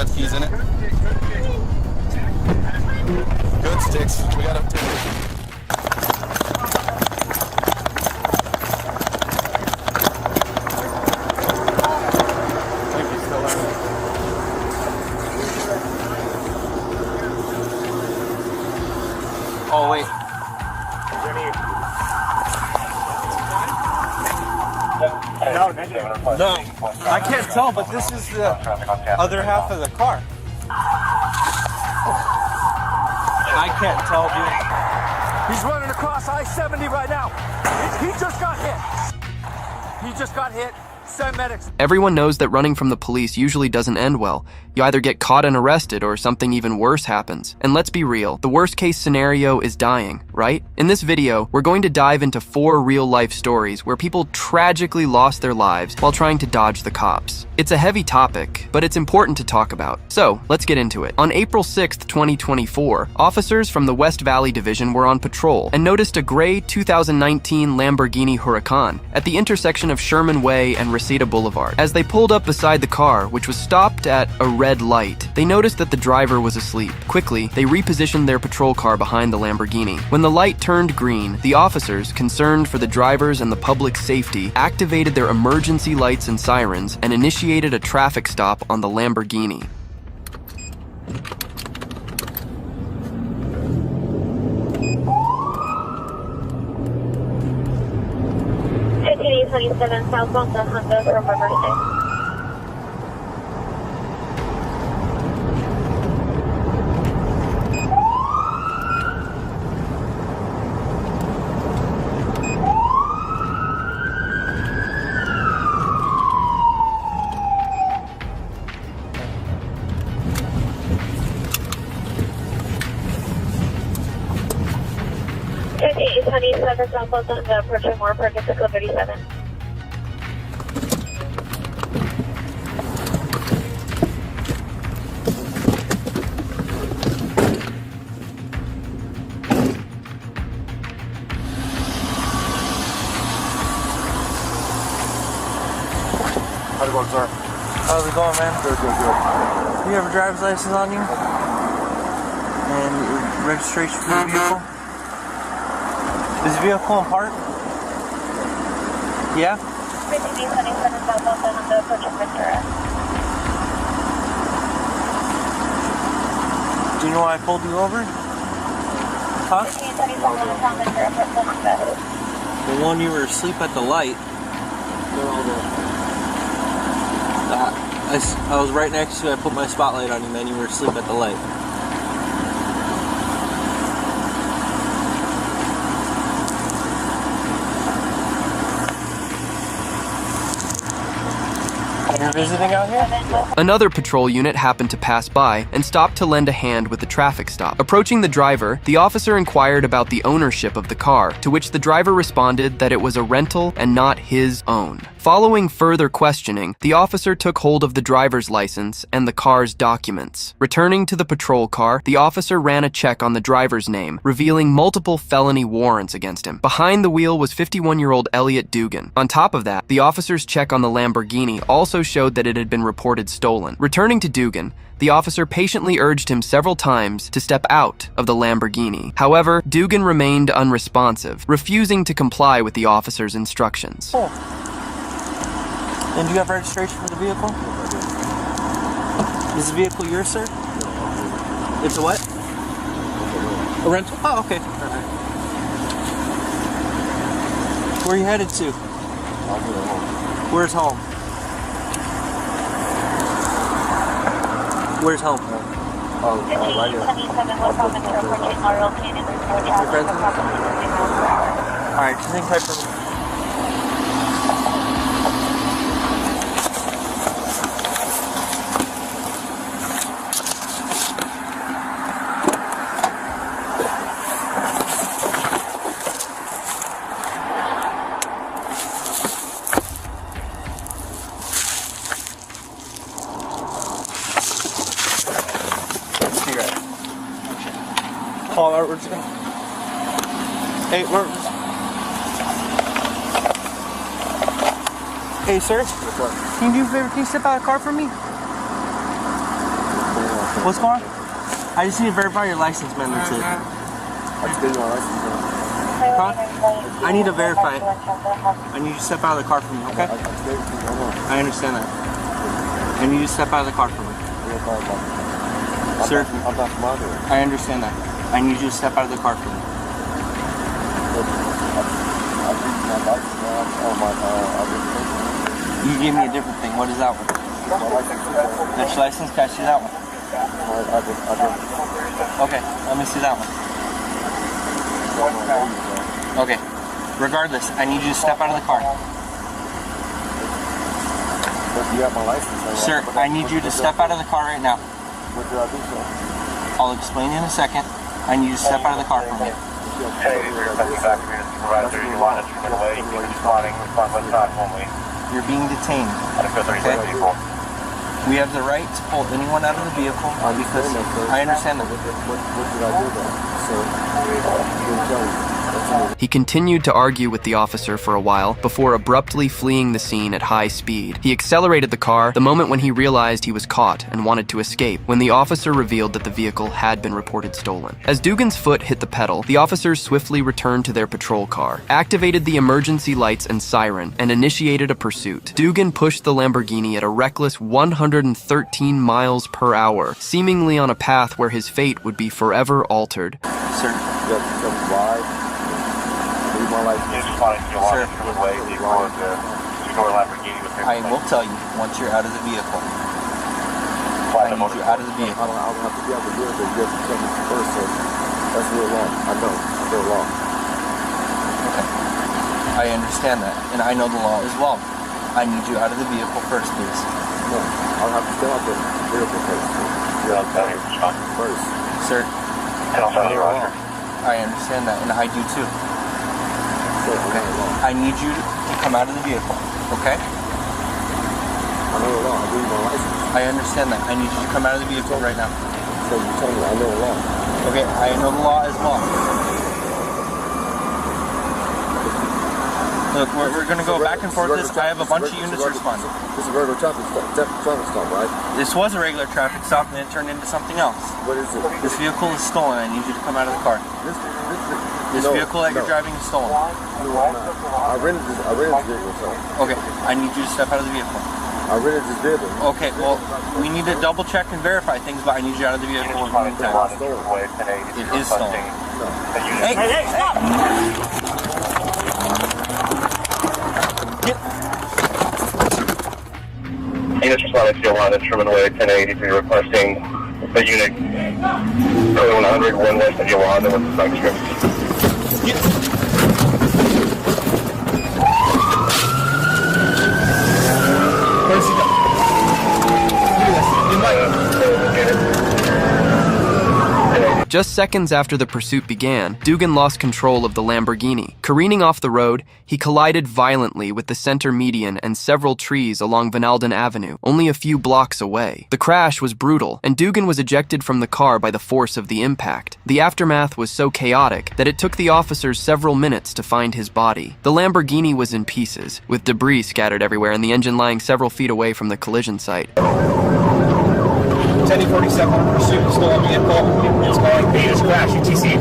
got keys in it. Good sticks. We got a ticket. Thank you, still Oh, wait. No, I can't tell, but this is the other half of the car. I can't tell, dude. He's running across I-70 right now. He just got hit. He just got hit. Send medics. Everyone knows that running from the police usually doesn't end well. You either get caught and arrested or something even worse happens. And let's be real, the worst case scenario is dying, right? In this video, we're going to dive into 4 real-life stories where people tragically lost their lives while trying to dodge the cops. It's a heavy topic, but it's important to talk about. So, let's get into it. On April 6th, 2024, officers from the West Valley Division were on patrol and noticed a gray 2019 Lamborghini Huracan at the intersection of Sherman Way and Reseda Boulevard. As they pulled up beside the car, which was stopped at a red light, they noticed that the driver was asleep. Quickly, they repositioned their patrol car behind the Lamborghini. When the light turned green, the officers, concerned for the drivers and the public's safety, activated their emergency lights and sirens and initiated a traffic stop on the Lamborghini. .27 southbound the Honda from Riverside. .27 southbound Honda approaching Moore Park at 37. How's it going, sir? How's it going, man? Good. Do you have a driver's license on you? And your registration for the vehicle? Is the vehicle in park? Yeah? 1527 southbound Honda approaching Ventura. Do you know why I pulled you over? Huh? 1527 southbound Ventura approaching Honda. The one you were asleep at the light. I was right next to you. I put my spotlight on you, man. You were asleep at the light. You're visiting out here? Another patrol unit happened to pass by and stopped to lend a hand with the traffic stop. Approaching the driver, the officer inquired about the ownership of the car, to which the driver responded that it was a rental and not his own. Following further questioning, the officer took hold of the driver's license and the car's documents. Returning to the patrol car, the officer ran a check on the driver's name, revealing multiple felony warrants against him. Behind the wheel was 51-year-old Elliot Dugan. On top of that, the officer's check on the Lamborghini also showed that it had been reported stolen. Returning to Dugan, the officer patiently urged him several times to step out of the Lamborghini. However, Dugan remained unresponsive, refusing to comply with the officer's instructions. Oh. And do you have registration for the vehicle? Is the vehicle yours, sir? It's a what? A rental? Oh, okay. Where are you headed to? Where's home? Where's home? Right here. Alright, just hang tight for me. Call outwards again. Hey, where? Hey, sir. Can you do a favor? Can you step out of the car for me? What's going on? I just need to verify your license, man. That's it. I just didn't know my license. Huh? I need to verify it. I need you to step out of the car for me, okay? I understand that. I need you to step out of the car for me. Sir? I'm not smothering. I understand that. I need you to step out of the car for me. You gave me a different thing. What is that one? That's your license? Can I see that one? Okay, let me see that one. Okay. Regardless, I need you to step out of the car. You have my license. Sir, I need you to step out of the car right now. What did I do, sir? I'll explain in a second. I need you to step out of the car for me. Hey, you're supervisor, you want us to away, you're responding, respond west side only. You're being detained. Okay. We have the right to pull anyone out of the vehicle because I understand that. What did I do then? So, you didn't tell me. He continued to argue with the officer for a while before abruptly fleeing the scene at high speed. He accelerated the car the moment when he realized he was caught and wanted to escape, when the officer revealed that the vehicle had been reported stolen. As Dugan's foot hit the pedal, the officers swiftly returned to their patrol car, activated the emergency lights and siren, and initiated a pursuit. Dugan pushed the Lamborghini at a reckless 113 miles per hour, seemingly on a path where his fate would be forever altered. Sir. You have to tell me why. Sir, I will tell you once you're out of the vehicle. I need you out of the vehicle. I don't have to be out of the vehicle. You have to tell me first, sir. That's real long. I know. I know law. Okay. I understand that, and I know the law as well. I need you out of the vehicle first, please. No, I'll have to stay out the vehicle first. First. Sir, I understand that, and I do too. Okay. I need you to come out of the vehicle, okay? I know the law. I believe my license. I understand that. I need you to come out of the vehicle right now. So you tell me I know the law. Okay, I know the law as well. Look, we're going to go back and forth this. I have a bunch of units responding. This is a regular traffic stop, right? This was a regular traffic stop and it turned into something else. What is it? This vehicle is stolen. I need you to come out of the car. This vehicle that you're driving is stolen. No, I'm not. I rented this vehicle, sir. Okay, I need you to step out of the vehicle. I rented this vehicle. Okay, well, we need to double check and verify things, but I need you out of the vehicle in the meantime. It is stolen. No. Hey, stop! Units responding to Yolanda, Sherman Way, 1083, requesting a unit early 100, 1 west of Yolanda with the spike strip. Where's he go? Look at this. Just seconds after the pursuit began, Dugan lost control of the Lamborghini. Careening off the road, he collided violently with the center median and several trees along Vinalden Avenue, only a few blocks away. The crash was brutal, and Dugan was ejected from the car by the force of the impact. The aftermath was so chaotic that it took the officers several minutes to find his body. The Lamborghini was in pieces, with debris scattered everywhere and the engine lying several feet away from the collision site. 1047 pursuit, stolen vehicle. It's going Vegas crash, UTC.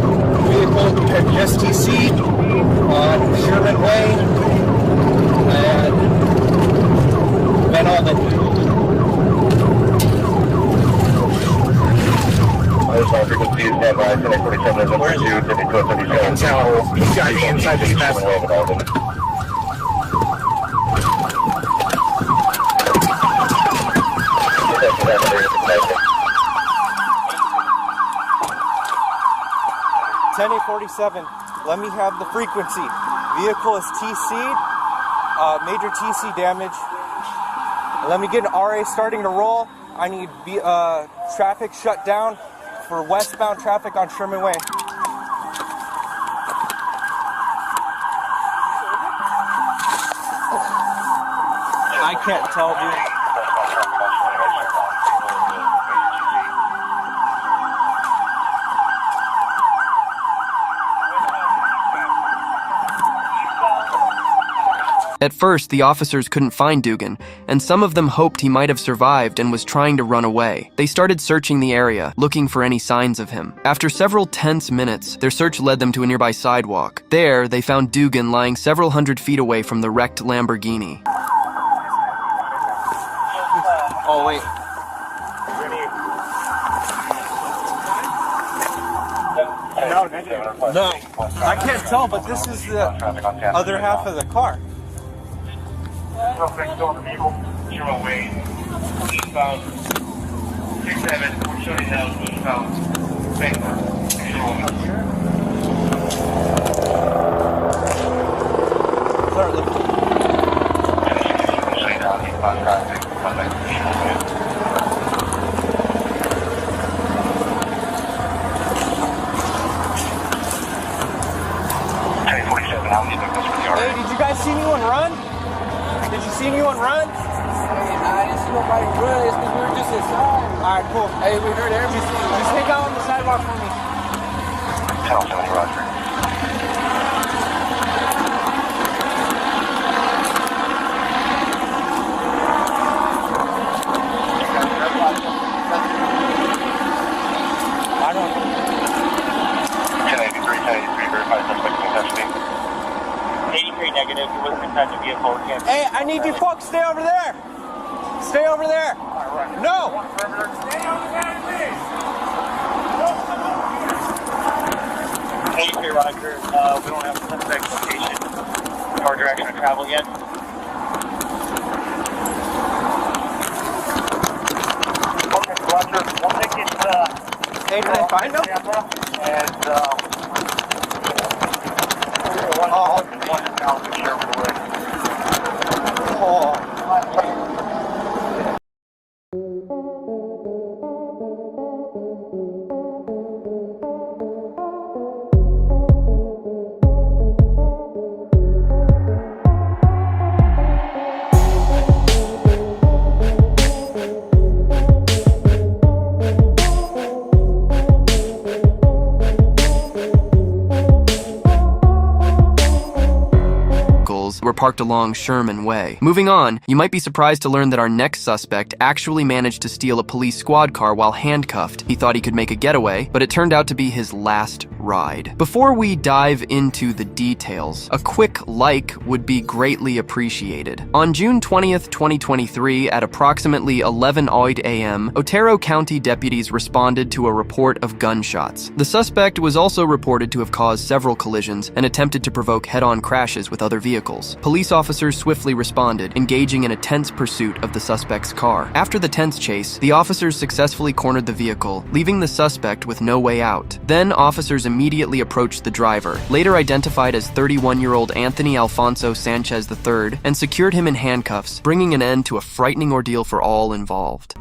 Vehicle at STC on Sherman Way and Van Alden. Frequency is standby, 1047 is in pursuit, 5237. Tell, he's got me inside this mess. 1047, let me have the frequency. Vehicle is TC'd, major TC damage. Let me get an RA starting to roll. I need traffic shut down for westbound traffic on Sherman Way. I can't tell, dude. At first, the officers couldn't find Dugan, and some of them hoped he might have survived and was trying to run away. They started searching the area, looking for any signs of him. After several tense minutes, their search led them to a nearby sidewalk. There, they found Dugan lying several hundred feet away from the wrecked Lamborghini. Oh, wait. No, I can't tell, but this is the other half of the car. Start looking. Hey, did you guys see anyone run? Did you see anyone run? I didn't see nobody run. It's because we were just inside. Alright, cool. Hey, we heard everything. Just hang out on the sidewalk for me. Channel 70, Roger. I don't. 1083, 1083, verify suspect in custody. 83 negative, he wasn't inside the vehicle. Hey, I need you folks stay over there. Stay over there. No. 83 Roger, we don't have a suspect location or direction of travel yet. Okay, Roger, we'll take it, Hey, did I find them? and, Were parked along Sherman Way. Moving on, you might be surprised to learn that our next suspect actually managed to steal a police squad car while handcuffed. He thought he could make a getaway, but it turned out to be his last ride. Before we dive into the details, a quick like would be greatly appreciated. On June 20th, 2023, at approximately 11:08 a.m., Otero County deputies responded to a report of gunshots. The suspect was also reported to have caused several collisions and attempted to provoke head-on crashes with other vehicles. Police officers swiftly responded, engaging in a tense pursuit of the suspect's car. After the tense chase, the officers successfully cornered the vehicle, leaving the suspect with no way out. Then, officers immediately approached the driver, later identified as 31-year-old Anthony Alfonso Sanchez III, and secured him in handcuffs, bringing an end to a frightening ordeal for all involved.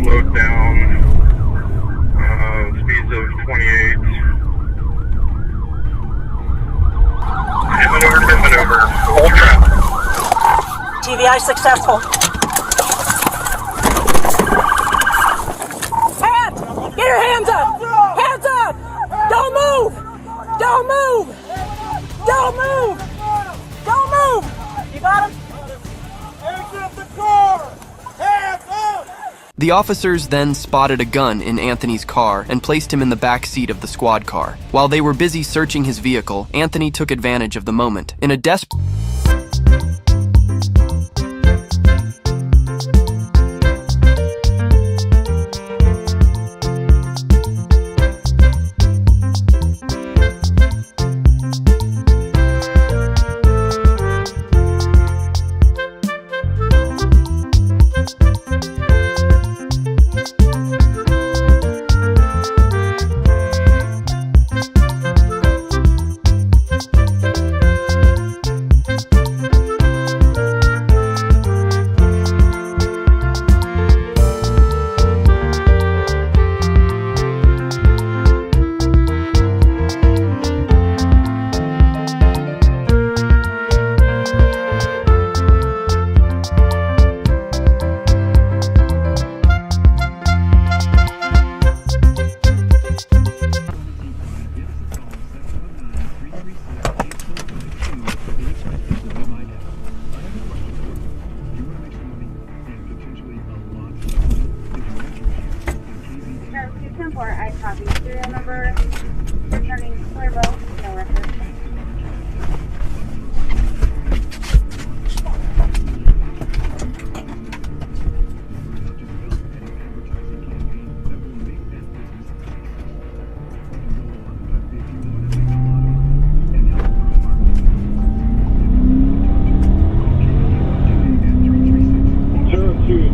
slowed down, speeds of 28. Hit maneuver, hold traffic. TVI successful. Hands! Get your hands up! Hands up! Don't move! Don't move! Don't move! Don't move! You got him? The officers then spotted a gun in Anthony's car and placed him in the back seat of the squad car. While they were busy searching his vehicle, Anthony took advantage of the moment. In a desperate I copy. Serial number, returning clear boat, no record.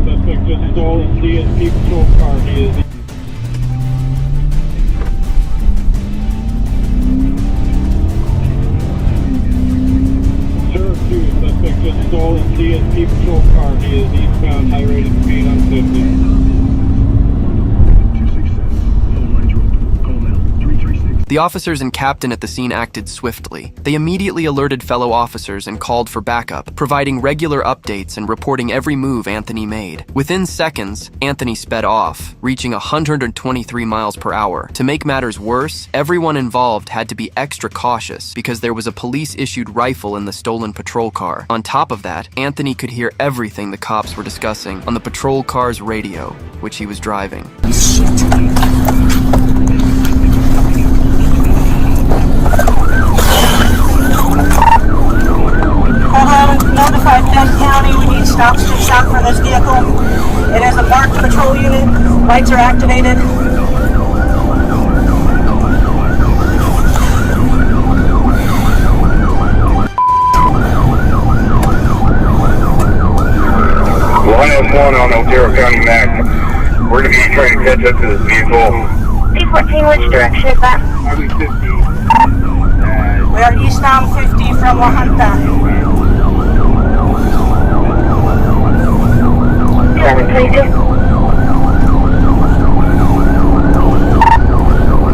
Suspect just stole a CSP patrol car. He is Suspect just stole a CSP patrol car. He is eastbound, high rate of speed on 50. The officers and captain at the scene acted swiftly. They immediately alerted fellow officers and called for backup, providing regular updates and reporting every move Anthony made. Within seconds, Anthony sped off, reaching 123 miles per hour. To make matters worse, everyone involved had to be extra cautious because there was a police-issued rifle in the stolen patrol car. On top of that, Anthony could hear everything the cops were discussing on the patrol car's radio, which he was driving. Notified Penn County, we need stop stick shot for this vehicle. It is a marked patrol unit. Lights are activated. One on Otero County Mac. We're going to be trying to catch up to this vehicle. P14, which direction is that? Highway 50. We are eastbound 50 from La Junta. I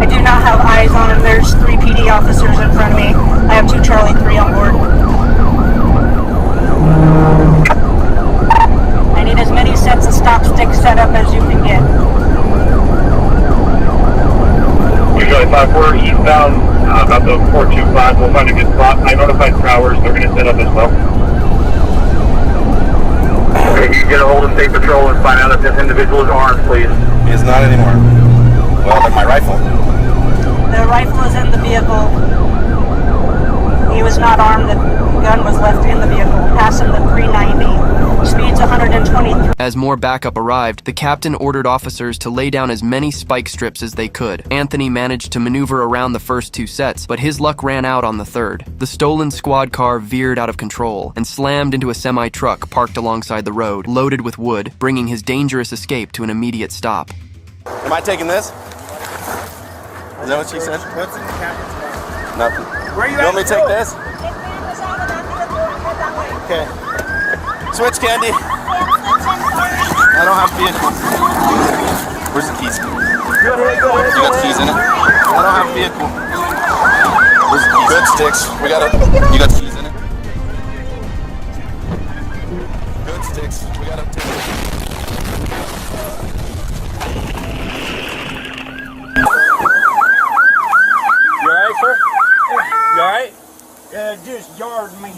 do not have eyes on him. There's 3 PD officers in front of me. I have 2 Charlie 3 on board. I need as many sets of stop sticks set up as you can get. Usually 5-4 eastbound, about the 425. We'll find a good spot. I notified Towers. They're going to set up as well. If you get a hold of State Patrol and find out if this individual is armed, please. He is not anymore. Well, like my rifle. The rifle is in the vehicle. He was not armed. The gun was left in the vehicle. Passing the 390. Speed's 123. As more backup arrived, the captain ordered officers to lay down as many spike strips as they could. Anthony managed to maneuver around the first 2 sets, but his luck ran out on the third. The stolen squad car veered out of control and slammed into a semi-truck parked alongside the road, loaded with wood, bringing his dangerous escape to an immediate stop. Am I taking this? Is that what she said? What's in the captain's bag? Nothing. Where are you You want me to take this? Okay. Switch, Candy. I don't have vehicle. Where's the keys? You got the keys in it? I don't have vehicle. Where's the keys? Good sticks. We got it. You got the keys in it? Good sticks. We got it. You alright, sir? You alright? Just yard me.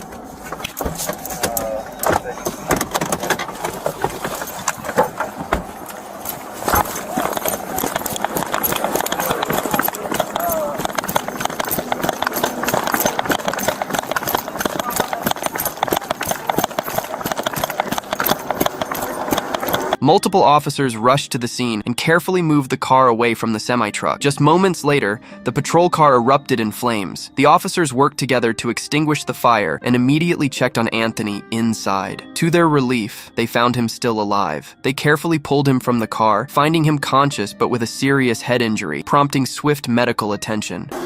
Multiple officers rushed to the scene and carefully moved the car away from the semi-truck. Just moments later, the patrol car erupted in flames. The officers worked together to extinguish the fire and immediately checked on Anthony inside. To their relief, they found him still alive. They carefully pulled him from the car, finding him conscious but with a serious head injury, prompting swift medical attention. We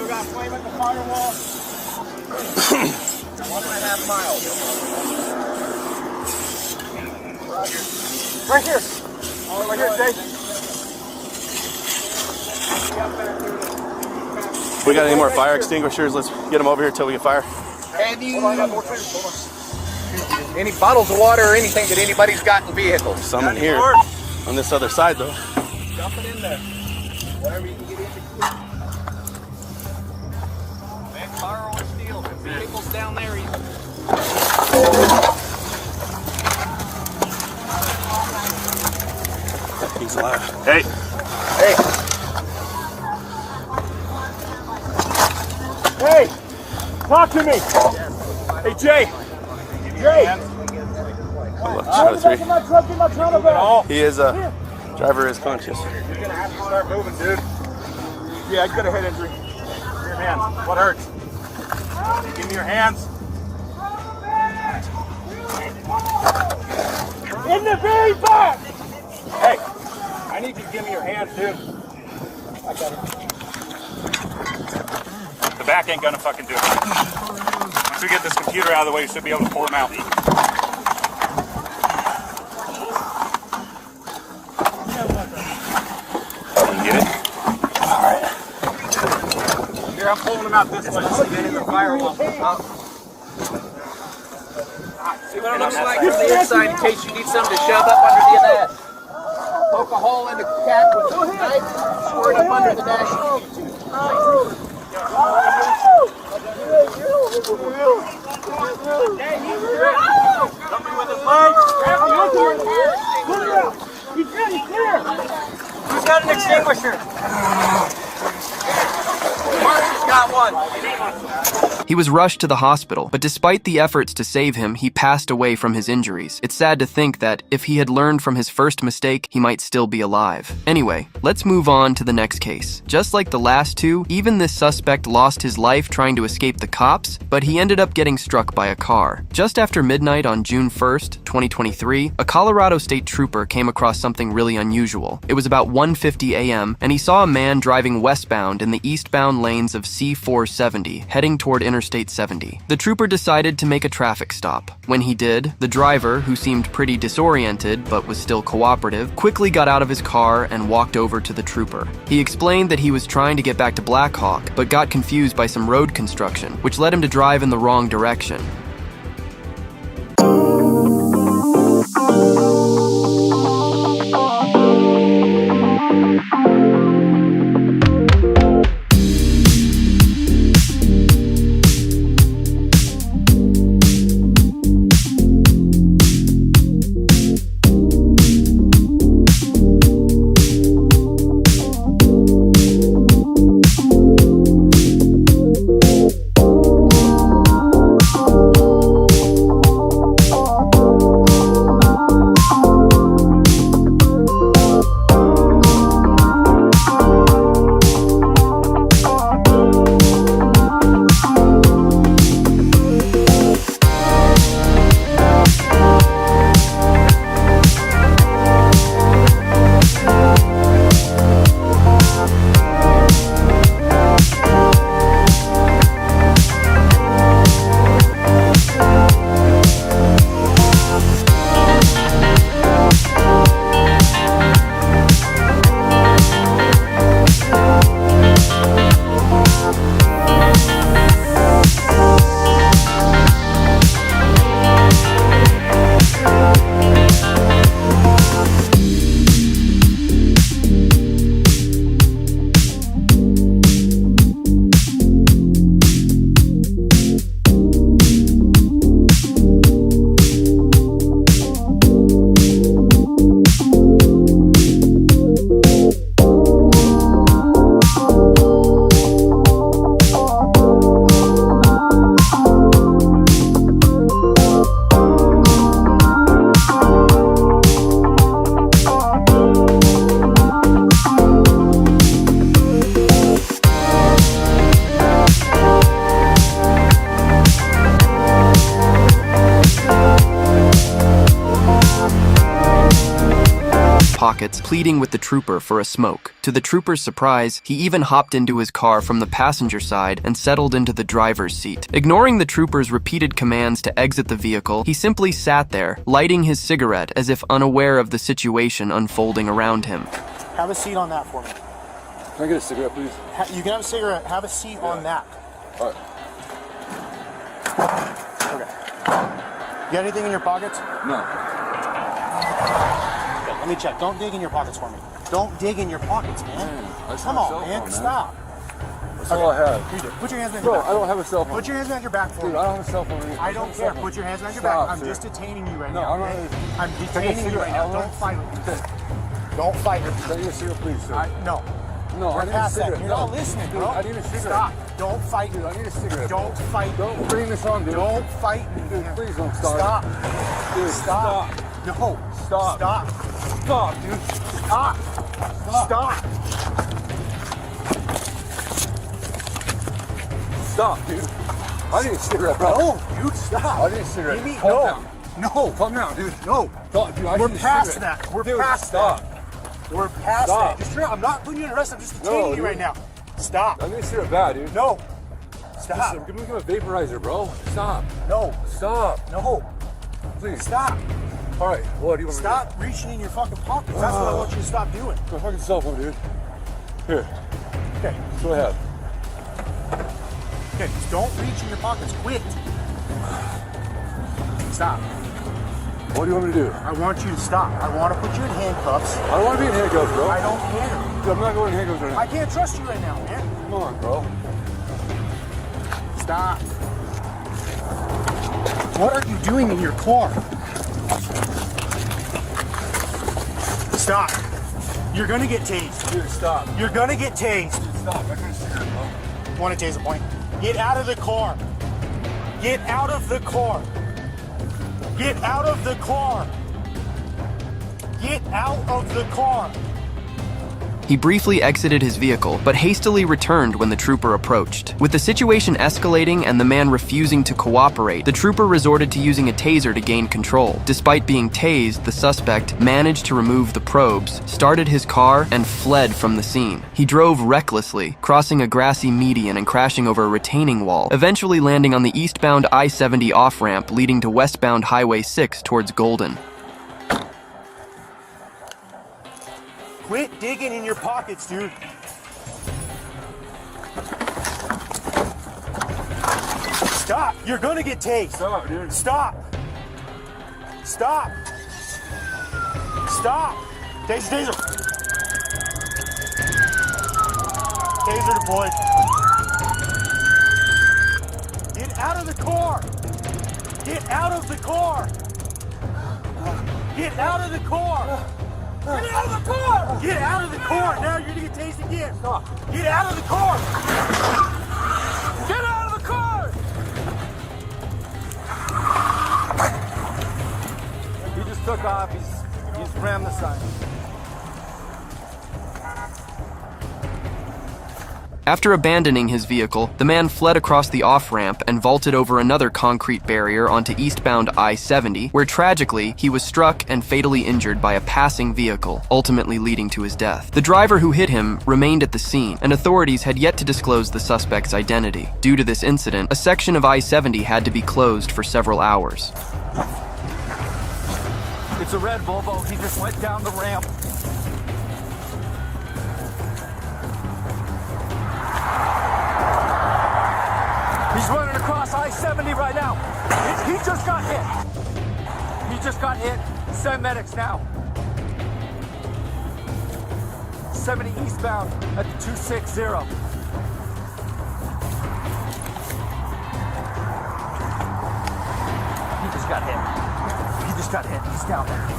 got flame at the firewall. 1.5 miles. Right here. Right here, Jay. We got any more fire extinguishers? Let's get them over here till we get fire. Any bottles of water or anything that anybody's got in the vehicle? Some in here. On this other side, though. Dump it in there. Whatever you can get into. Man, fire on steel. The vehicle's down there even. He's alive. Hey. Hey. Hey. Talk to me. Hey, Jay. Jay. Shot of 3. He is driver is conscious. You're gonna have to start moving, dude. Yeah, I got a head injury. Give me your hands. What hurts? Give me your hands. In the very back. Hey, I need you to give me your hands, dude. I got it. The back ain't gonna fucking do it. Once we get this computer out of the way, you should be able to pull him out. Get it? Alright. Here, I'm pulling him out this way. Get in the firewall. See what it looks like from the inside in case you need something to shove up under the dash. Poke a hole in the cat with a knife, squirt up under the dash. Somebody with his leg. He's clear. Who's got an extinguisher? Mark's got one. He was rushed to the hospital, but despite the efforts to save him, he passed away from his injuries. It's sad to think that if he had learned from his first mistake, he might still be alive. Anyway, let's move on to the next case. Just like the last two, even this suspect lost his life trying to escape the cops, but he ended up getting struck by a car. Just after midnight on June 1st, 2023, a Colorado State trooper came across something really unusual. It was about 1:50 a.m., and he saw a man driving westbound in the eastbound lanes of C-470, heading toward Interstate 70. The trooper decided to make a traffic stop. When he did, the driver, who seemed pretty disoriented but was still cooperative, quickly got out of his car and walked over to the trooper. He explained that he was trying to get back to Blackhawk, but got confused by some road construction, which led him to drive in the wrong direction. pockets, pleading with the trooper for a smoke. To the trooper's surprise, he even hopped into his car from the passenger side and settled into the driver's seat. Ignoring the trooper's repeated commands to exit the vehicle, he simply sat there, lighting his cigarette as if unaware of the situation unfolding around him. Have a seat on that for me. Can I get a cigarette, please? You can have a cigarette. Have a seat on that. All right. Okay. You got anything in your pockets? No. Okay, let me check. Don't dig in your pockets for me. Don't dig in your pockets, man. Come on, man. Stop. That's all I have. Put your hands behind your back. I don't have a cell phone. Put your hands behind your back for me. Dude, I don't have a cell phone. I don't care. Put your hands behind your back. I'm just detaining you right now. I'm detaining you right now. Don't fight with me. Don't fight with me. Can I get a cigarette, please, sir? No. No, I We're need a past that. cigarette. You're No. not listening, Dude, bro. I need a cigarette. Stop. Don't fight. Dude, I need a cigarette. Don't fight. Don't bring this on, dude. Don't fight me. Dude, please don't start. Stop. Dude, Stop. No. Stop. Stop. Stop, dude. Stop. Stop. Stop, dude. I need a cigarette, bro. No, dude, stop. I need a cigarette. Give me, Calm no. down. No. Calm down, dude. No. Stop, dude. I We're need a past cigarette. that. We're Dude, past stop. that. We're past Stop. that. Just I'm not putting you in arrest. I'm just detaining you dude. right now. Stop. I need a cigarette bad, dude. No. Stop. Listen, give me a vaporizer, bro. Stop. No. Stop. No. Please. Stop. All right. What do you want me to Stop reaching in your fucking pockets. That's what I want you to stop doing. do? My fucking cell phone, dude. Here. Okay. That's what I have. Okay. Just don't reach in your pockets. Quit. Stop. What do you want me to do? I want you to stop. I want to put you in handcuffs. I don't want to be in handcuffs, bro. I don't care. Dude, I'm not going in handcuffs right now. I can't trust you right now, man. Come on, bro. Stop. What are you doing in your car? Stop. You're gonna get tased. Dude, stop. You're gonna get tased. Dude, stop. I got a cigarette, bro. Want to tase a point? Get out of the car. Get out of the car. Get out of the car. Get out of the car. He briefly exited his vehicle, but hastily returned when the trooper approached. With the situation escalating and the man refusing to cooperate, the trooper resorted to using a taser to gain control. Despite being tased, the suspect managed to remove the probes, started his car, and fled from the scene. He drove recklessly, crossing a grassy median and crashing over a retaining wall, eventually landing on the eastbound I-70 off-ramp leading to westbound Highway 6 towards Golden. Quit digging in your pockets, dude. Stop. You're gonna get tased. Stop, dude. Stop. Stop. Stop. Taser, taser. Taser deployed. Get out of the car. Get out of the car. Get out of the car. Get out of the car! Get out of the car! Now you're gonna get tased again! Stop. Get out of the car! Get out of the car! He just took off. He's rammed the sign. After abandoning his vehicle, the man fled across the off-ramp and vaulted over another concrete barrier onto eastbound I-70, where tragically, he was struck and fatally injured by a passing vehicle, ultimately leading to his death. The driver who hit him remained at the scene, and authorities had yet to disclose the suspect's identity. Due to this incident, a section of I-70 had to be closed for several hours. It's a red Volvo. He just went down the ramp. He's running across I-70 right now. He just got hit. He just got hit. Send medics now. 70 eastbound at the 260. He just got hit. He just got hit. He's down there.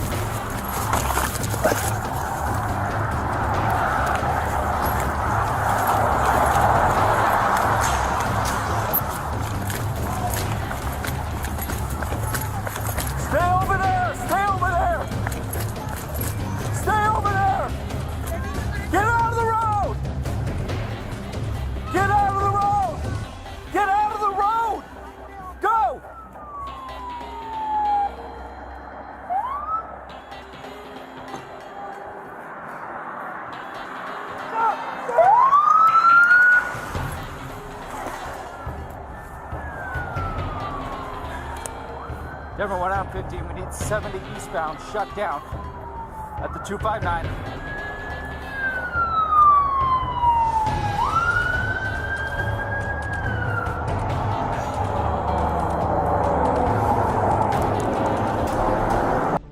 Everyone out 15. We need 70 eastbound shut down at the 259.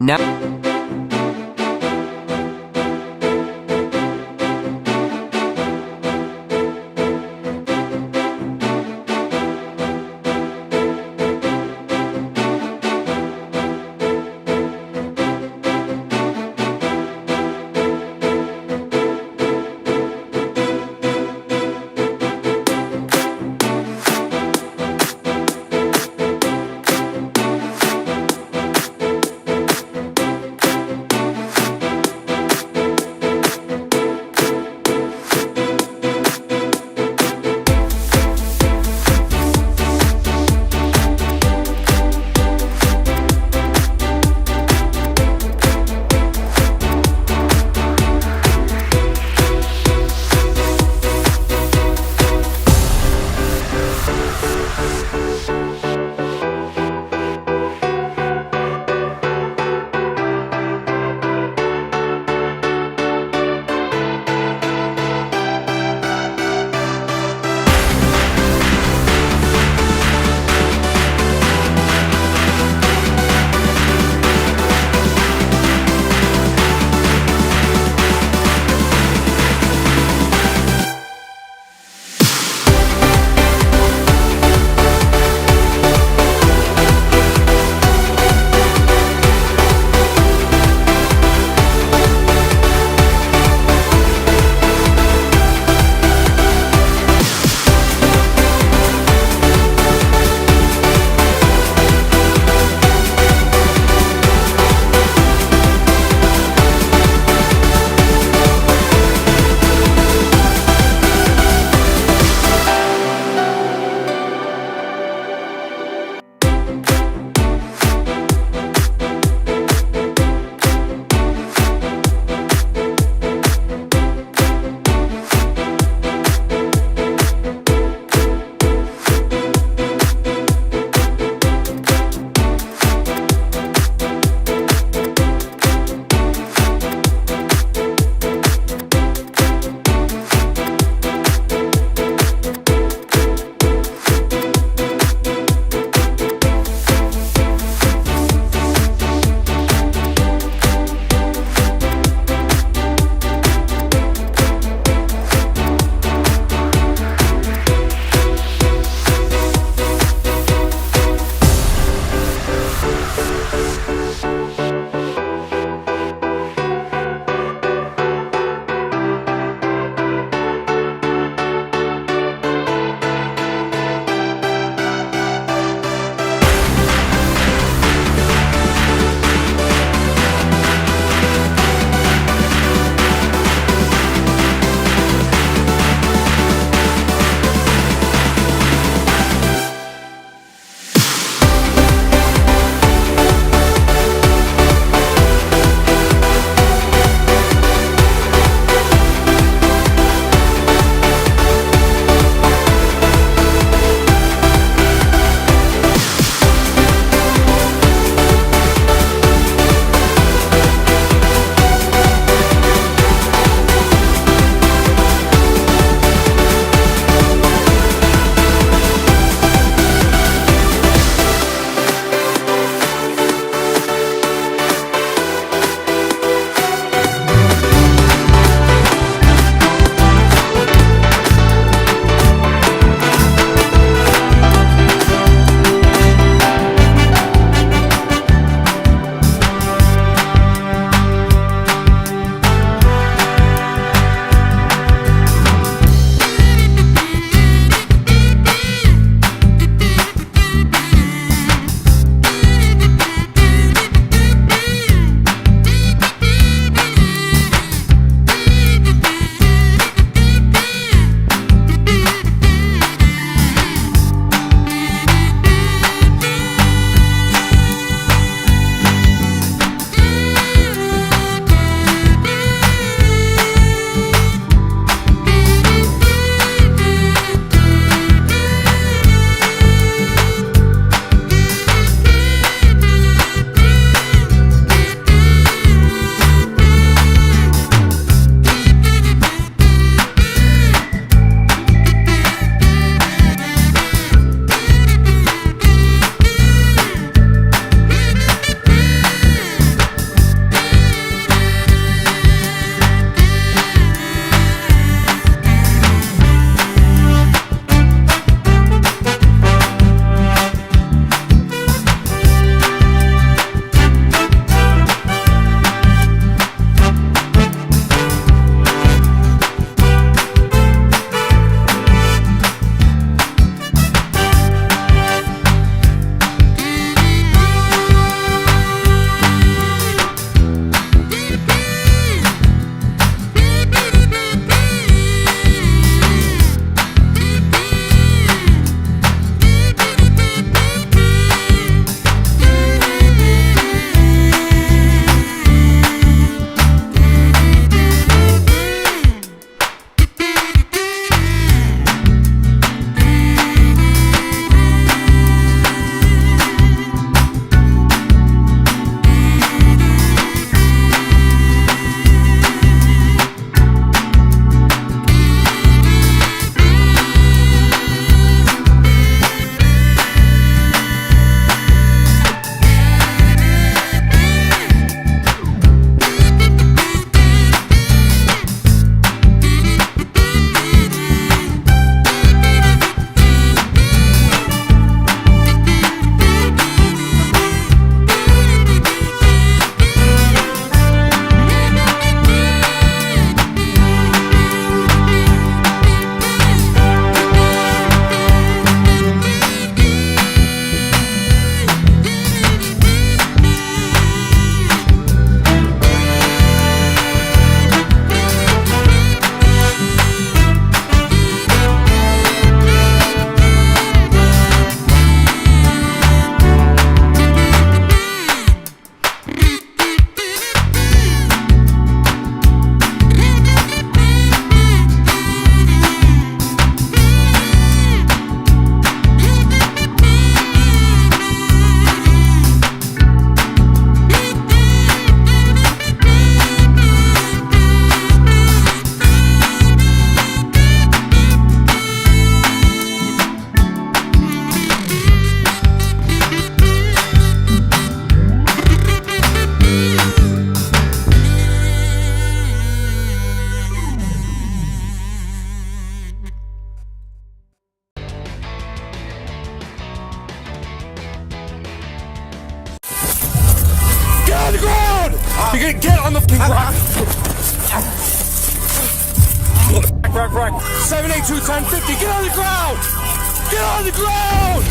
Now Rack. 782-1050, get on the ground! Get on the ground!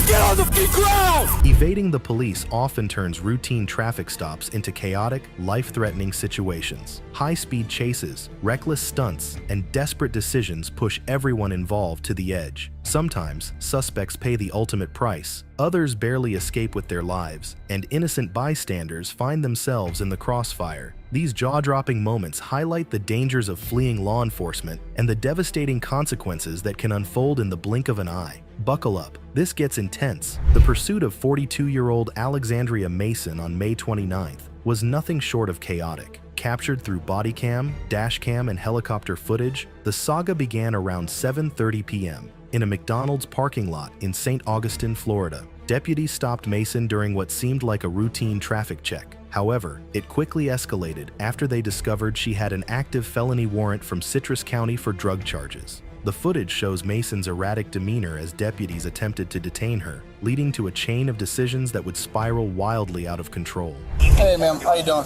Get on the fucking ground! Evading the police often turns routine traffic stops into chaotic, life-threatening situations. High-speed chases, reckless stunts, and desperate decisions push everyone involved to the edge. Sometimes, suspects pay the ultimate price. Others barely escape with their lives, and innocent bystanders find themselves in the crossfire. These jaw-dropping moments highlight the dangers of fleeing law enforcement and the devastating consequences that can unfold in the blink of an eye. Buckle up. This gets intense. The pursuit of 42-year-old Alexandria Mason on May 29th was nothing short of chaotic. Captured through body cam, dash cam, and helicopter footage, the saga began around 7:30 p.m. in a McDonald's parking lot in St. Augustine, Florida. Deputies stopped Mason during what seemed like a routine traffic check. However, it quickly escalated after they discovered she had an active felony warrant from Citrus County for drug charges. The footage shows Mason's erratic demeanor as deputies attempted to detain her, leading to a chain of decisions that would spiral wildly out of control. Hey, ma'am, how you doing?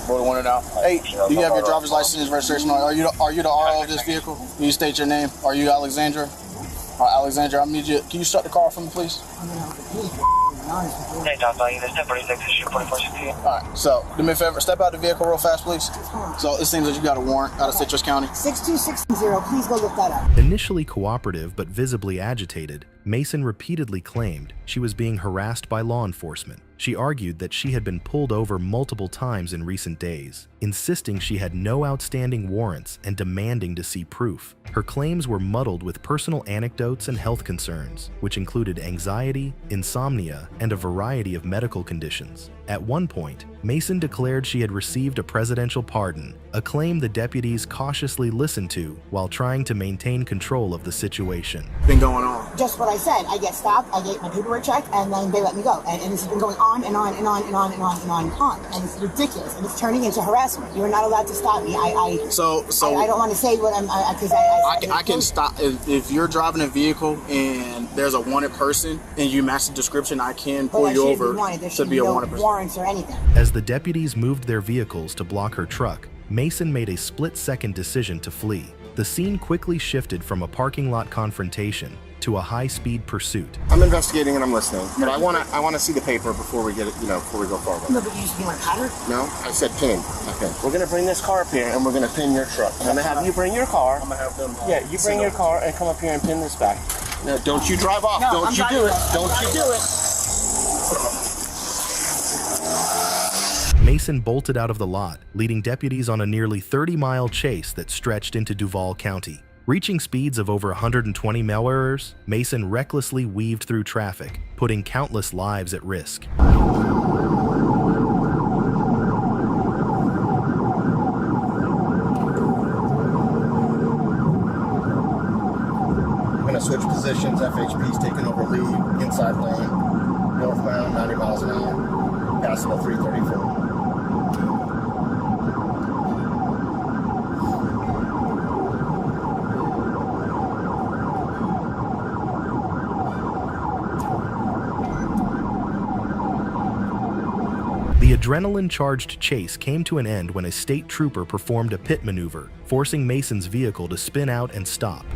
Boy, want it out. Hey, do you have your driver's license and registration on? Are you the RO of this vehicle? Can you state your name? Are you Alexandra? All right, Alexandra, I need you. Can you start the car for me, please? Hey, Tom, this is 1046, issue 4416. All right, so do me a favor, step out the vehicle real fast, please. So it seems that you got a warrant out of Citrus County. 6260, please go look that up. Initially cooperative but visibly agitated, Mason repeatedly claimed she was being harassed by law enforcement. She argued that she had been pulled over multiple times in recent days, insisting she had no outstanding warrants and demanding to see proof. Her claims were muddled with personal anecdotes and health concerns, which included anxiety, insomnia, and a variety of medical conditions. At one point, Mason declared she had received a presidential pardon, a claim the deputies cautiously listened to while trying to maintain control of the situation. Been going on. Just what I said. I get stopped, I get my paperwork checked, and then they let me go. And this has been going on and on and on and on and on and on and on. And it's ridiculous. And it's turning into harassment. You are not allowed to stop me. I don't want to say what I'm, because I can stop. If you're driving a vehicle and there's a wanted person and you match the description, I can pull you over to be a wanted person. Warrants or anything. As the deputies moved their vehicles to block her truck, Mason made a split-second decision to flee. The scene quickly shifted from a parking lot confrontation to a high-speed pursuit. I'm investigating and I'm listening, but I want to see the paper before we get it, before we go forward. No, but you want to cut her? No, I said pin. Okay. We're going to bring this car up here and we're going to pin your truck. I'm going to have you bring your car. I'm going to have them. Yeah, you bring your car and come up here and pin this back. No, don't you drive off. No, don't you do it. Don't you do it. Mason bolted out of the lot, leading deputies on a nearly 30-mile chase that stretched into Duval County. Reaching speeds of over 120 mph, Mason recklessly weaved through traffic, putting countless lives at risk. I'm going to switch positions. FHP's taking over lead, inside lane, northbound, 90 miles an hour, passing a 334. The adrenaline-charged chase came to an end when a state trooper performed a pit maneuver, forcing Mason's vehicle to spin out and stop.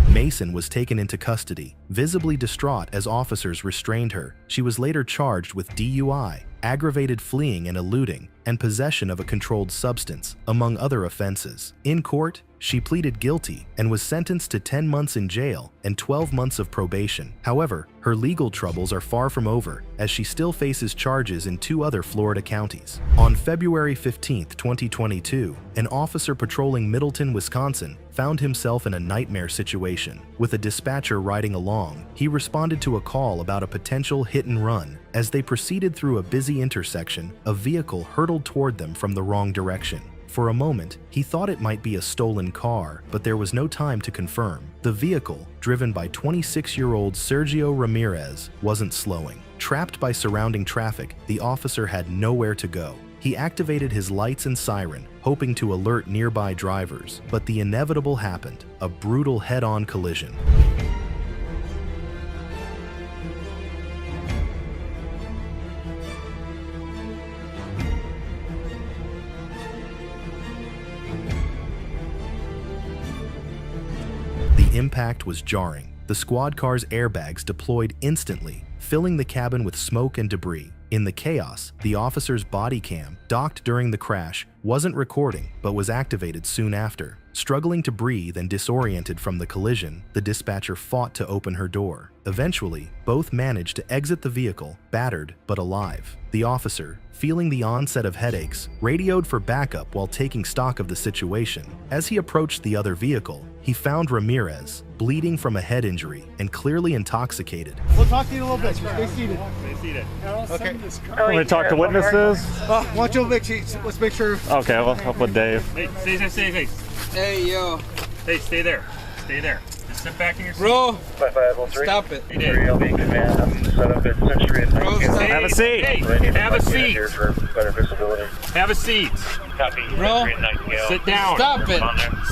Mason was taken into custody, visibly distraught as officers restrained her. She was later charged with DUI, aggravated fleeing and eluding, and possession of a controlled substance, among other offenses. In court, she pleaded guilty and was sentenced to 10 months in jail and 12 months of probation. However, her legal troubles are far from over, as she still faces charges in 2 other Florida counties. On February 15, 2022, an officer patrolling Middleton, Wisconsin, found himself in a nightmare situation. With a dispatcher riding along, he responded to a call about a potential hit and run. As they proceeded through a busy intersection, a vehicle hurtled toward them from the wrong direction. For a moment, he thought it might be a stolen car, but there was no time to confirm. The vehicle, driven by 26-year-old Sergio Ramirez, wasn't slowing. Trapped by surrounding traffic, the officer had nowhere to go. He activated his lights and siren, hoping to alert nearby drivers, but the inevitable happened, a brutal head-on collision. The impact was jarring. The squad car's airbags deployed instantly, filling the cabin with smoke and debris. In the chaos, the officer's body cam, docked during the crash, wasn't recording but was activated soon after. Struggling to breathe and disoriented from the collision, the dispatcher fought to open her door. Eventually, both managed to exit the vehicle, battered but alive. The officer, feeling the onset of headaches, radioed for backup while taking stock of the situation. As he approached the other vehicle, he found Ramirez, bleeding from a head injury and clearly intoxicated. We'll talk to you in a little bit. Stay seated. Stay seated. Okay. Want to talk to witnesses? Want you let's make sure. Okay, we'll help with Dave. Hey, stay. Hey, yo. Hey, stay there. Stay there. Just sit back in your seat. Bro, 5503. stop it. Have Have a seat. Hey, have a seat. Here for better visibility. Have a seat. Copy. Bro, Sit down. stop it.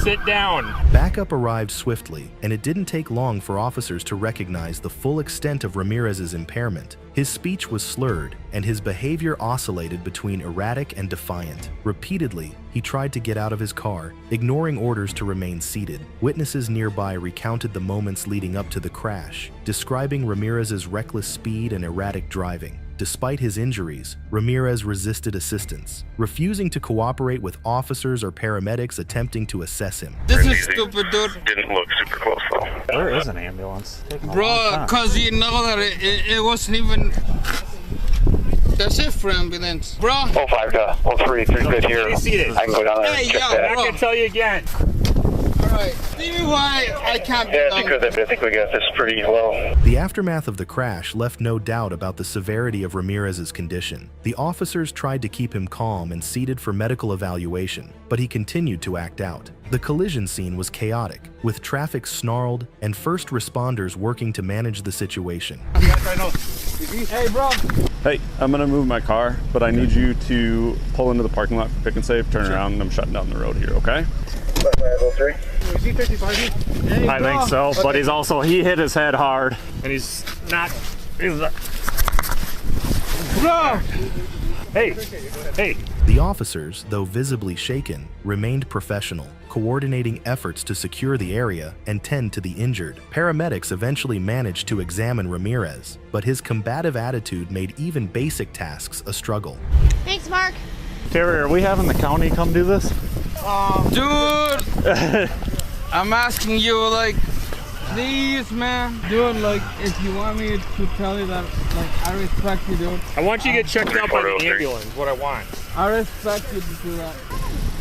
Sit down. Backup arrived swiftly, and it didn't take long for officers to recognize the full extent of Ramirez's impairment. His speech was slurred, and his behavior oscillated between erratic and defiant. Repeatedly, he tried to get out of his car, ignoring orders to remain seated. Witnesses nearby recounted the moments leading up to the crash, describing Ramirez's reckless speed and erratic driving. Despite his injuries, Ramirez resisted assistance, refusing to cooperate with officers or paramedics attempting to assess him. This is stupid, dude. Didn't look super close though. Where is an ambulance? Bro, cause you know that it wasn't even the shift for ambulance. Bro. 05 to 03, pretty good here. Stay seated. I can go down there Hey, and check yo, that. bro. I can tell you again. Alright. See why I can't be Yeah, done. because I think we got this pretty low. The aftermath of the crash left no doubt about the severity of Ramirez's condition. The officers tried to keep him calm and seated for medical evaluation, but he continued to act out. The collision scene was chaotic, with traffic snarled and first responders working to manage the situation. Hey, bro. Hey, I'm gonna move my car, but I need you to pull into the parking lot for Pick and Save, turn around, and I'm shutting down the road here, okay? 5503. Is he 55? Hey, I bro. think so, but he's also, he hit his head hard, and he's not. Bro. Hey. The officers, though visibly shaken, remained professional, coordinating efforts to secure the area and tend to the injured. Paramedics eventually managed to examine Ramirez, but his combative attitude made even basic tasks a struggle. Thanks, Mark. Terry, are we having the county come do this? Dude. I'm asking you, like, please, man. Dude, like, if you want me to tell you that, like, I respect you, dude. I want you to get checked out by the ambulance, what I want. I respect you to do that.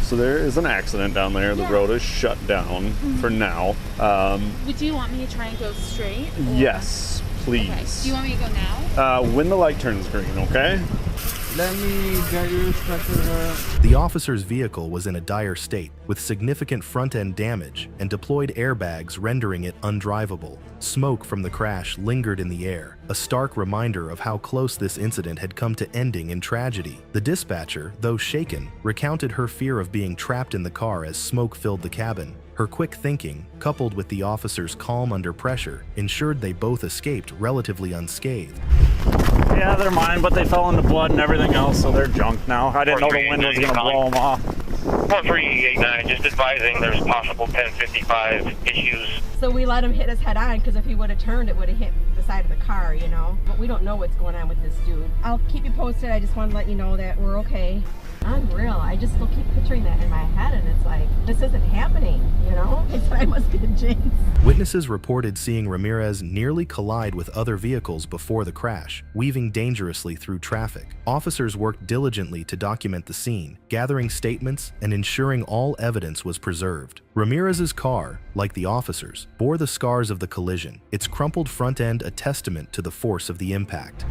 So there is an accident down there. The road is shut down for now. Would you want me to try and go straight? Yes, please. Okay. Do you want me to go now? When the light turns green, okay? Let me get you respected. The officer's vehicle was in a dire state, with significant front-end damage and deployed airbags rendering it undrivable. Smoke from the crash lingered in the air, a stark reminder of how close this incident had come to ending in tragedy. The dispatcher, though shaken, recounted her fear of being trapped in the car as smoke filled the cabin. Her quick thinking, coupled with the officer's calm under pressure, ensured they both escaped relatively unscathed. Yeah, they're mine, but they fell into blood and everything else, so they're junk now. I didn't know the wind was going to blow them off. 1389, just advising there's possible 1055 issues. So we let him hit his head on, because if he would have turned, it would have hit the side of the car, you know? But we don't know what's going on with this dude. I'll keep you posted. I just want to let you know that we're okay. Unreal. I just still keep picturing that in my head, and it's like, this isn't happening, you know? I said I must be a jinx. Witnesses reported seeing Ramirez nearly collide with other vehicles before the crash, weaving dangerously through traffic. Officers worked diligently to document the scene, gathering statements and ensuring all evidence was preserved. Ramirez's car, like the officers, bore the scars of the collision, its crumpled front end a testament to the force of the impact.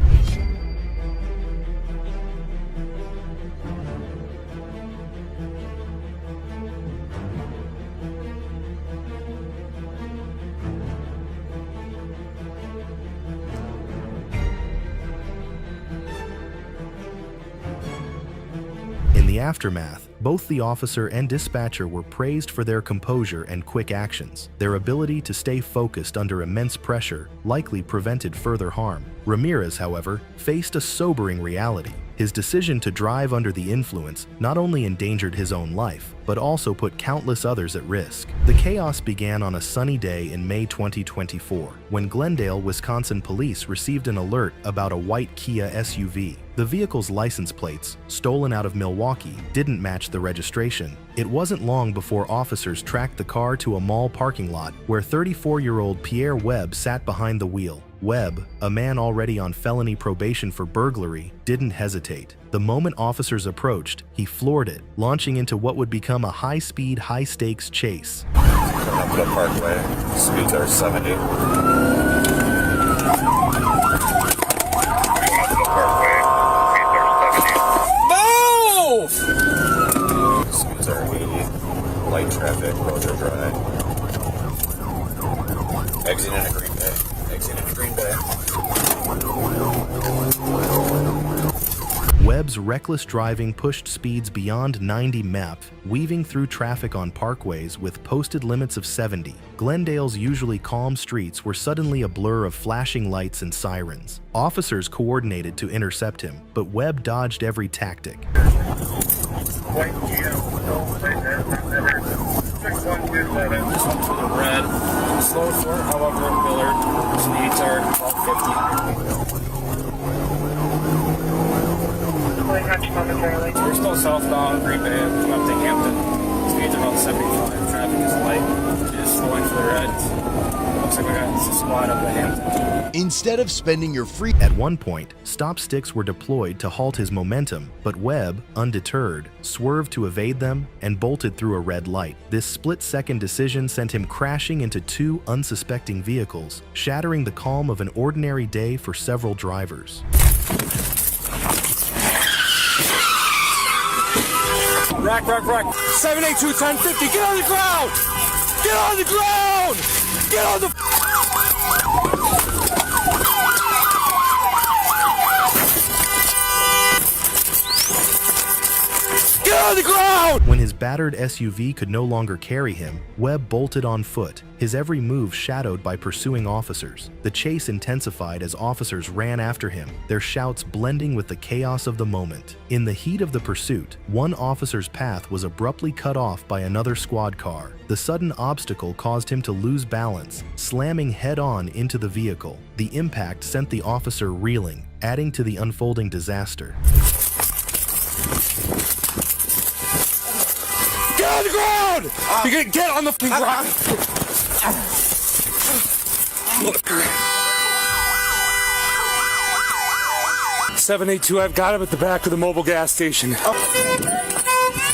the aftermath, both the officer and dispatcher were praised for their composure and quick actions. Their ability to stay focused under immense pressure likely prevented further harm. Ramirez, however, faced a sobering reality. His decision to drive under the influence not only endangered his own life, but also put countless others at risk. The chaos began on a sunny day in May 2024, when Glendale, Wisconsin police received an alert about a white Kia SUV. The vehicle's license plates, stolen out of Milwaukee, didn't match the registration. It wasn't long before officers tracked the car to a mall parking lot where 34-year-old Pierre Webb sat behind the wheel. Webb, a man already on felony probation for burglary, didn't hesitate. The moment officers approached, he floored it, launching into what would become a high-speed, high-stakes chase. Coming up the Parkway, speeds are 70. Move! Speeds are 80. Light traffic, roads are dry. Exit into Green Bay. Exit into Green Bay. Webb's reckless driving pushed speeds beyond 90 mph, weaving through traffic on parkways with posted limits of 70. Glendale's usually calm streets were suddenly a blur of flashing lights and sirens. Officers coordinated to intercept him, but Webb dodged every tactic. White Kia, This one's for the red. Slow for, however, in Millard. Speeds are about 50. We're still southbound Green Bay, coming up to Hampton. Speeds are about 75. Traffic is light. It is slowing for the reds. Looks like we got a squad up at Hampton. Instead of spending your free... At one point, stop sticks were deployed to halt his momentum, but Webb, undeterred, swerved to evade them and bolted through a red light. This split-second decision sent him crashing into two unsuspecting vehicles, shattering the calm of an ordinary day for several drivers. Rack. 782 1050. Get on the ground! Get on the ground! Get on the... Get on the ground! When his battered SUV could no longer carry him, Webb bolted on foot, his every move shadowed by pursuing officers. The chase intensified as officers ran after him, their shouts blending with the chaos of the moment. In the heat of the pursuit, one officer's path was abruptly cut off by another squad car. The sudden obstacle caused him to lose balance, slamming head-on into the vehicle. The impact sent the officer reeling, adding to the unfolding disaster. Get on the ground! You're gonna get on the ground! 782, I've got him at the back of the mobile gas station.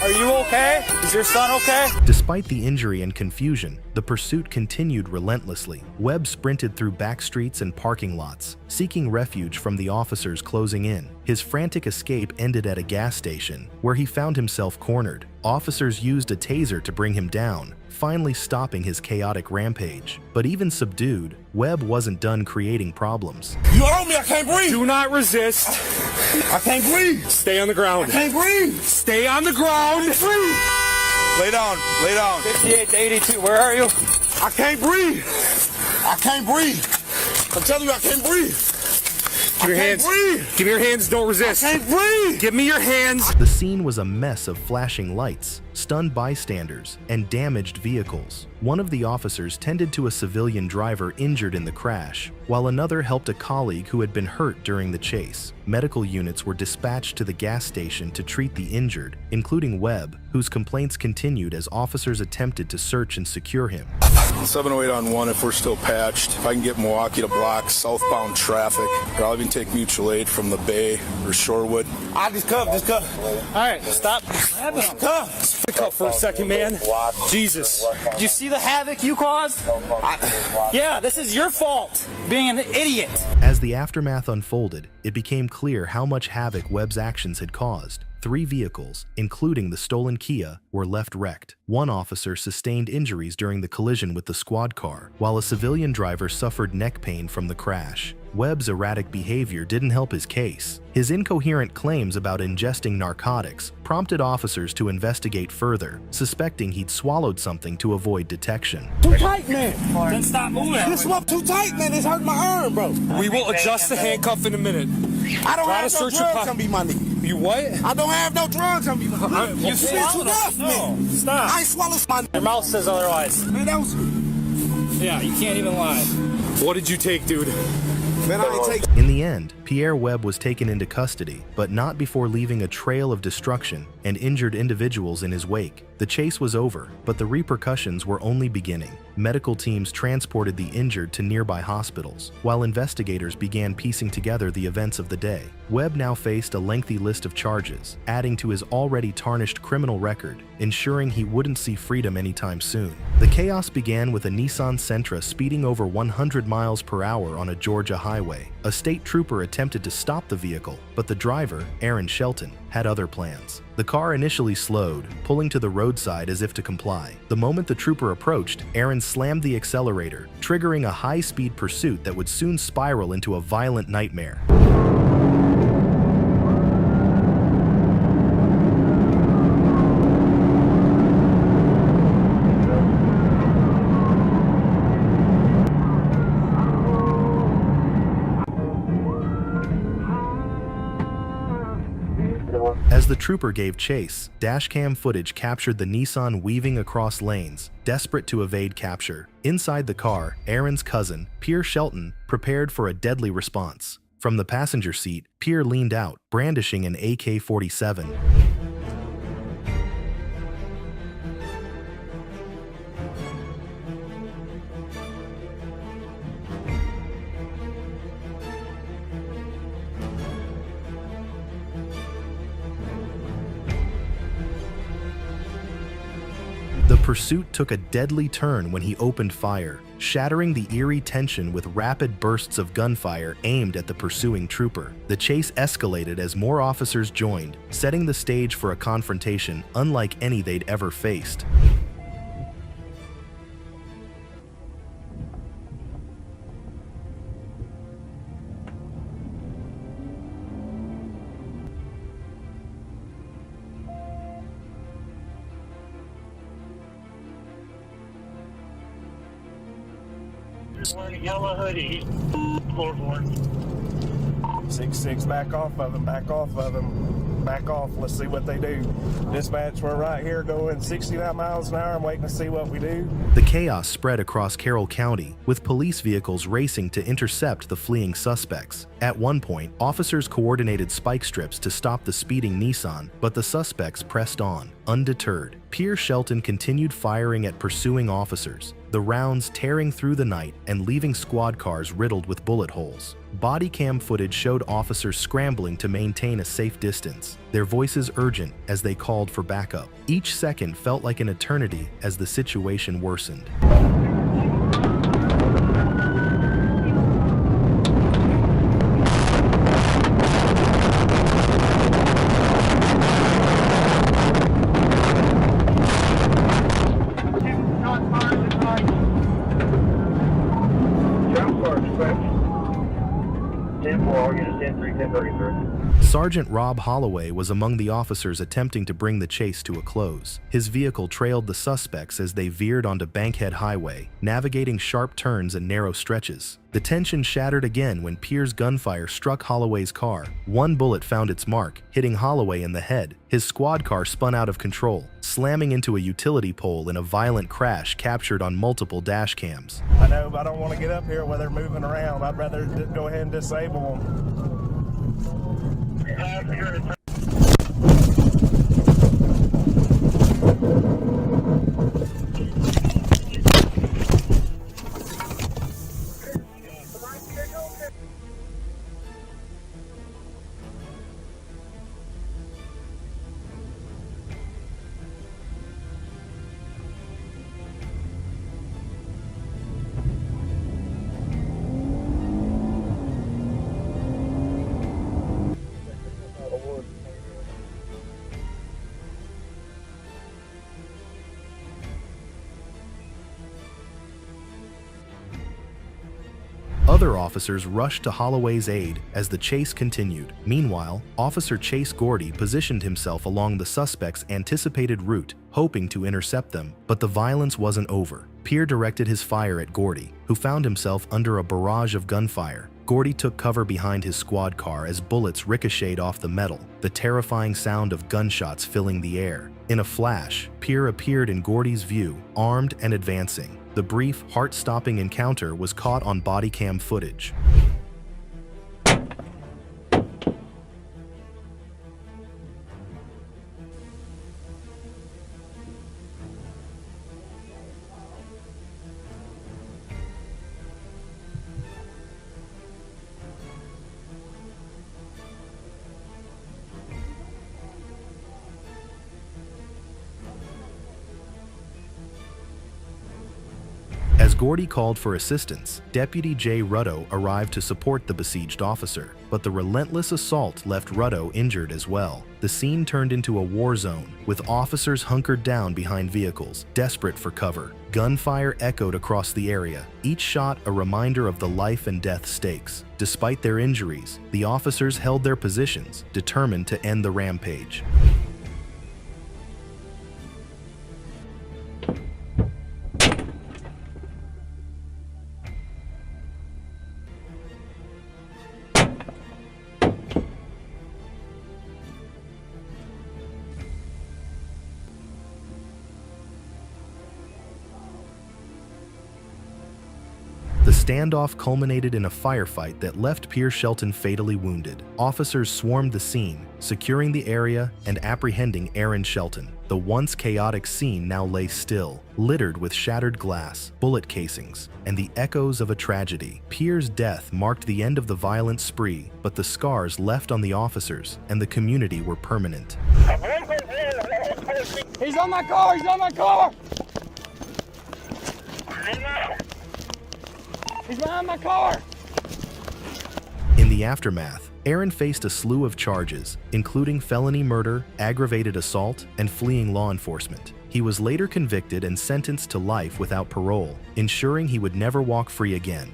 Are you okay? Is your son okay? Despite the injury and confusion, the pursuit continued relentlessly. Webb sprinted through back streets and parking lots, seeking refuge from the officers closing in. His frantic escape ended at a gas station, where he found himself cornered. Officers used a taser to bring him down, finally stopping his chaotic rampage. But even subdued, Webb wasn't done creating problems. You owe me, I can't breathe! Do not resist. I can't breathe. Stay on the ground. I can't breathe. Stay on the ground. Lay down. 58 to 82, where are you? I can't breathe. I can't breathe. I'm telling you, I can't breathe. Give me your hands. Give me your hands, don't resist. I can't breathe. Give me your hands. The scene was a mess of flashing lights, stunned bystanders, and damaged vehicles. One of the officers tended to a civilian driver injured in the crash, while another helped a colleague who had been hurt during the chase. Medical units were dispatched to the gas station to treat the injured, including Webb, whose complaints continued as officers attempted to search and secure him. 708 on 1 if we're still patched. If I can get Milwaukee to block southbound traffic, or I'll even take mutual aid from the Bay or Shorewood. Just cuff. All right, stop. Cuff. Pick up for a second, man. Jesus. Did you see the havoc you caused? Yeah, this is your fault, being an idiot. As the aftermath unfolded, it became clear how much havoc Webb's actions had caused. 3 vehicles, including the stolen Kia, were left wrecked. One officer sustained injuries during the collision with the squad car, while a civilian driver suffered neck pain from the crash. Webb's erratic behavior didn't help his case. His incoherent claims about ingesting narcotics prompted officers to investigate further, suspecting he'd swallowed something to avoid detection. Too tight, man. Then stop moving. This is up too tight, man. It's hurting my arm, bro. We will adjust the handcuff in a minute. I don't Try have to no search your drugs on me, my nigga. You what? I don't have no drugs on me, my nigga. You It's swallowed enough, man. Stop. I ain't swallowed my Your mouth says otherwise. Man, that was... Yeah, you can't even lie. What did you take, dude? Man, I ain't take... In the end, Pierre Webb was taken into custody, but not before leaving a trail of destruction and injured individuals in his wake. The chase was over, but the repercussions were only beginning. Medical teams transported the injured to nearby hospitals, while investigators began piecing together the events of the day. Webb now faced a lengthy list of charges, adding to his already tarnished criminal record, ensuring he wouldn't see freedom anytime soon. The chaos began with a Nissan Sentra speeding over 100 miles per hour on a Georgia highway. A state trooper attempted to stop the vehicle, but the driver, Aaron Shelton, had other plans. The car initially slowed, pulling to the roadside as if to comply. The moment the trooper approached, Aaron slammed the accelerator, triggering a high-speed pursuit that would soon spiral into a violent nightmare. As the trooper gave chase, dashcam footage captured the Nissan weaving across lanes, desperate to evade capture. Inside the car, Aaron's cousin, Pierre Shelton, prepared for a deadly response. From the passenger seat, Pierre leaned out, brandishing an AK-47. The pursuit took a deadly turn when he opened fire, shattering the eerie tension with rapid bursts of gunfire aimed at the pursuing trooper. The chase escalated as more officers joined, setting the stage for a confrontation unlike any they'd ever faced. Wearing a yellow hoodie. Floorboard. 6-6, back off of them, back off of them. Back off, let's see what they do. Dispatch, we're right here going 69 miles an hour. I'm waiting to see what we do. The chaos spread across Carroll County, with police vehicles racing to intercept the fleeing suspects. At one point, officers coordinated spike strips to stop the speeding Nissan, but the suspects pressed on, undeterred. Pierre Shelton continued firing at pursuing officers, the rounds tearing through the night and leaving squad cars riddled with bullet holes. Body cam footage showed officers scrambling to maintain a safe distance, their voices urgent as they called for backup. Each second felt like an eternity as the situation worsened. Sergeant Rob Holloway was among the officers attempting to bring the chase to a close. His vehicle trailed the suspects as they veered onto Bankhead Highway, navigating sharp turns and narrow stretches. The tension shattered again when Pierre's gunfire struck Holloway's car. One bullet found its mark, hitting Holloway in the head. His squad car spun out of control, slamming into a utility pole in a violent crash captured on multiple dash cams. I know, but I don't want to get up here while they're moving around. I'd rather go ahead and disable them. Other officers rushed to Holloway's aid as the chase continued. Meanwhile, Officer Chase Gordy positioned himself along the suspect's anticipated route, hoping to intercept them, but the violence wasn't over. Pierre directed his fire at Gordy, who found himself under a barrage of gunfire. Gordy took cover behind his squad car as bullets ricocheted off the metal, the terrifying sound of gunshots filling the air. In a flash, Pierre appeared in Gordy's view, armed and advancing. The brief, heart-stopping encounter was caught on body cam footage. As Gordy called for assistance, Deputy Jay Rutto arrived to support the besieged officer, but the relentless assault left Rutto injured as well. The scene turned into a war zone, with officers hunkered down behind vehicles, desperate for cover. Gunfire echoed across the area, each shot a reminder of the life and death stakes. Despite their injuries, the officers held their positions, determined to end the rampage. The standoff culminated in a firefight that left Pierre Shelton fatally wounded. Officers swarmed the scene, securing the area and apprehending Aaron Shelton. The once chaotic scene now lay still, littered with shattered glass, bullet casings, and the echoes of a tragedy. Pierre's death marked the end of the violent spree, but the scars left on the officers and the community were permanent. He's on my car! He's on my car! He's behind my car! In the aftermath, Aaron faced a slew of charges, including felony murder, aggravated assault, and fleeing law enforcement. He was later convicted and sentenced to life without parole, ensuring he would never walk free again.